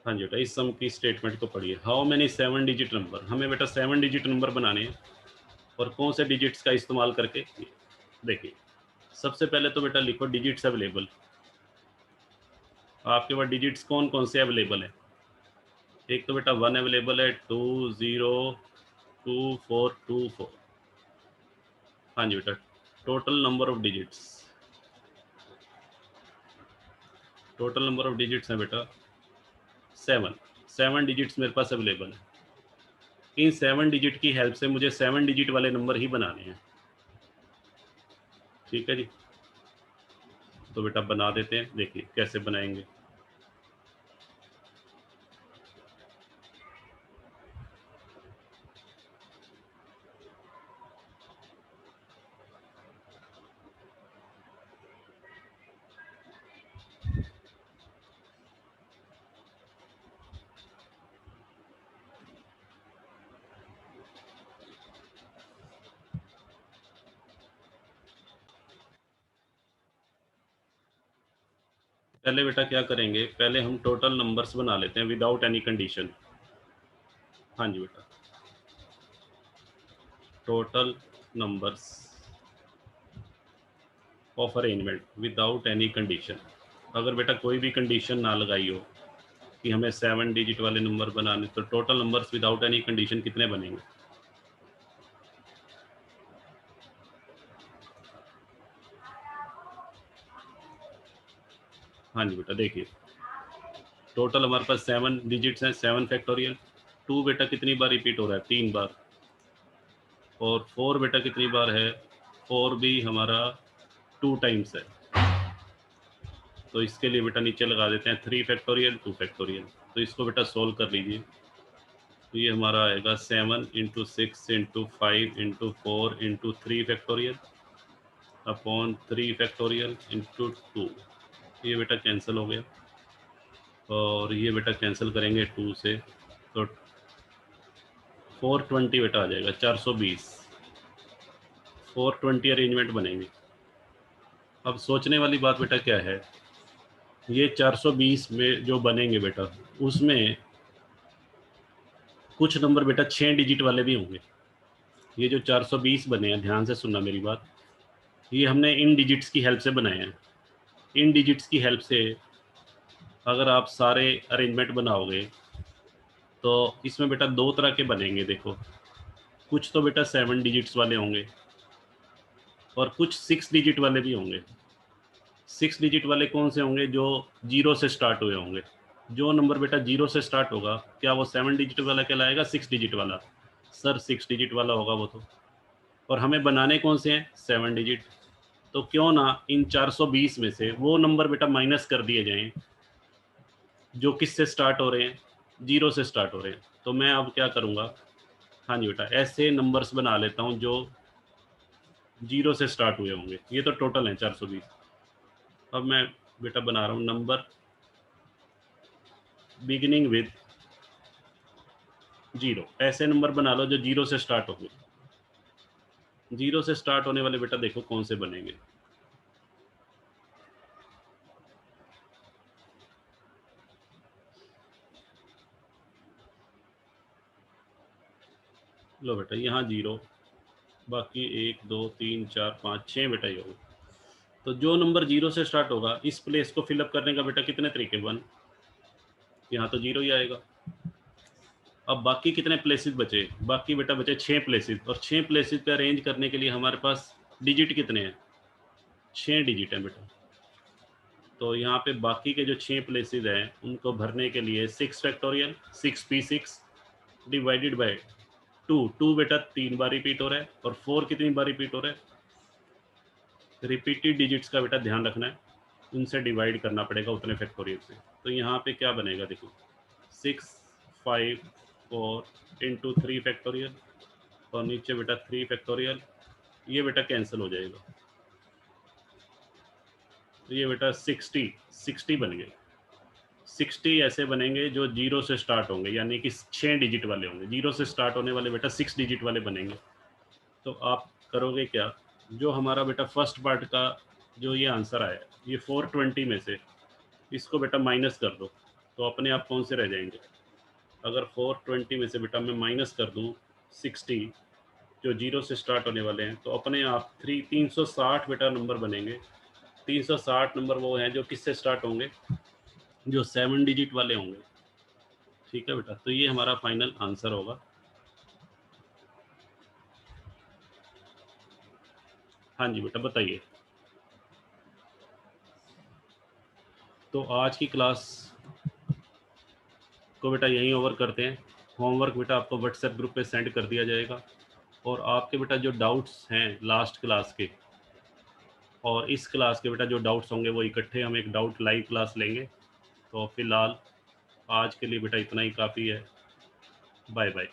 हाँ जी बेटा, इस सम की स्टेटमेंट को पढ़िए। हाउ मेनी 7 डिजिट नंबर, हमें बेटा 7 डिजिट नंबर बनाने हैं, और कौन से डिजिट्स का इस्तेमाल करके? देखिए सबसे पहले तो बेटा लिखो डिजिट्स अवेलेबल। आपके पास डिजिट्स कौन कौन से अवेलेबल है? एक तो बेटा 1 अवेलेबल है, 2 0 2 4 2 4। हाँ जी बेटा, total number of digits, total number of digits है बेटा 7 डिजिट्स मेरे पास अवेलेबल है। इन 7 डिजिट की हेल्प से मुझे 7 डिजिट वाले नंबर ही बनाने हैं। ठीक है जी, तो बेटा बना देते हैं, देखिए कैसे बनाएंगे। पहले बेटा क्या करेंगे, पहले हम टोटल नंबर्स बना लेते हैं विदाउट एनी कंडीशन। हाँ जी बेटा, total numbers of arrangement without any condition. अगर बेटा कोई भी कंडीशन ना लगाई हो कि हमें 7 डिजिट वाले नंबर बनाने, तो total numbers without any condition कितने बनेंगे? हाँ जी बेटा, देखिए टोटल हमारे पास 7 डिजिट्स हैं, 7 फैक्टोरियल। 2 बेटा कितनी बार रिपीट हो रहा है? 3 बार। और 4 बेटा कितनी बार है? 4 भी हमारा 2 टाइम्स है। तो इसके लिए बेटा नीचे लगा देते हैं 3 फैक्टोरियल 2 फैक्टोरियल। तो इसको बेटा सोल्व कर लीजिए, तो ये हमारा आएगा 7 into 6 into 5 into 4 into 3 factorial upon 3 factorial into 2। ये बेटा कैंसिल हो गया, और ये बेटा कैंसिल करेंगे 2 से, तो 420 बेटा आ जाएगा, 420। 420 अरेंजमेंट बनेंगे। अब सोचने वाली बात बेटा क्या है, ये 420 में जो बनेंगे बेटा, उसमें कुछ नंबर बेटा 6 डिजिट वाले भी होंगे। ये जो 420 बने हैं, ध्यान से सुनना मेरी बात, ये हमने इन डिजिट्स की हेल्प से बनाए हैं। इन डिजिट्स की हेल्प से अगर आप सारे अरेंजमेंट बनाओगे, तो इसमें बेटा 2 तरह के बनेंगे। देखो, कुछ तो बेटा 7 डिजिट्स वाले होंगे, और कुछ 6 डिजिट वाले भी होंगे। 6 डिजिट वाले कौन से होंगे? जो 0 से स्टार्ट हुए होंगे। जो नंबर बेटा 0 से स्टार्ट होगा, क्या वो 7 डिजिट वाला कहलाएगा? 6 डिजिट वाला? सर 6 डिजिट वाला होगा वो तो। और हमें बनाने कौन से हैं? 7 डिजिट। तो क्यों ना इन 420 में से वो नंबर बेटा माइनस कर दिए जाएं जो किससे स्टार्ट हो रहे हैं? 0 से स्टार्ट हो रहे हैं। तो मैं अब क्या करूँगा, हाँ जी बेटा, ऐसे नंबर्स बना लेता हूँ जो 0 से स्टार्ट हुए होंगे। ये तो टोटल है 420। अब मैं बेटा बना रहा हूँ नंबर बिगिनिंग विद 0। ऐसे नंबर बना लो जो 0 से स्टार्ट होंगे। 0 से स्टार्ट होने वाले बेटा देखो कौन से बनेंगे। लो बेटा यहाँ 0, बाकी 1 2 3 4 5 6 बेटा ये होगा। तो जो नंबर 0 से स्टार्ट होगा इस प्लेस को फिलअप करने का बेटा कितने तरीके? 1, यहाँ तो 0 ही आएगा। अब बाकी कितने प्लेसेस बचे? बाकी बेटा बचे 6 प्लेसेस, और 6 प्लेसेस पे अरेंज करने के लिए हमारे पास डिजिट कितने हैं? 6 डिजिट हैं बेटा। तो यहाँ पे बाकी के जो 6 प्लेसेस हैं उनको भरने के लिए 6 फैक्टोरियल 6p6 डिवाइडेड बाय 2 बेटा 3 बार रिपीट हो रहा है, और 4 कितनी बार रिपीट हो रहा है? रिपीटेड डिजिट्स का बेटा ध्यान रखना है, उनसे डिवाइड करना पड़ेगा उतने फैक्टोरियल से। तो यहाँ पे क्या बनेगा देखो, 6 5 4 इंटू 3 फैक्टोरियल, और नीचे बेटा 3 फैक्टोरियल, ये बेटा कैंसिल हो जाएगा। तो ये बेटा 60 बन गए। 60 ऐसे बनेंगे जो 0 से स्टार्ट होंगे, यानी कि 6 डिजिट वाले होंगे। 0 से स्टार्ट होने वाले बेटा 6 डिजिट वाले बनेंगे। तो आप करोगे क्या, जो हमारा बेटा फर्स्ट पार्ट का जो ये आंसर आया, ये 420 में से इसको बेटा माइनस कर दो, तो अपने आप कौन से रह जाएंगे? अगर 420 में से बेटा मैं माइनस कर दूं 60 जो 0 से स्टार्ट होने वाले हैं, तो अपने आप 360 बेटा नंबर बनेंगे। 360 नंबर वो हैं जो किससे स्टार्ट होंगे? जो 7 डिजिट वाले होंगे। ठीक है बेटा, तो ये हमारा फाइनल आंसर होगा। हाँ जी बेटा बताइए। तो आज की क्लास को बेटा यहीं ओवर करते हैं। होमवर्क बेटा आपको व्हाट्सएप ग्रुप पे सेंड कर दिया जाएगा, और आपके बेटा जो डाउट्स हैं लास्ट क्लास के और इस क्लास के बेटा जो डाउट्स होंगे वो इकट्ठे हम एक डाउट लाइव क्लास लेंगे। तो फिलहाल आज के लिए बेटा इतना ही काफ़ी है। Bye bye.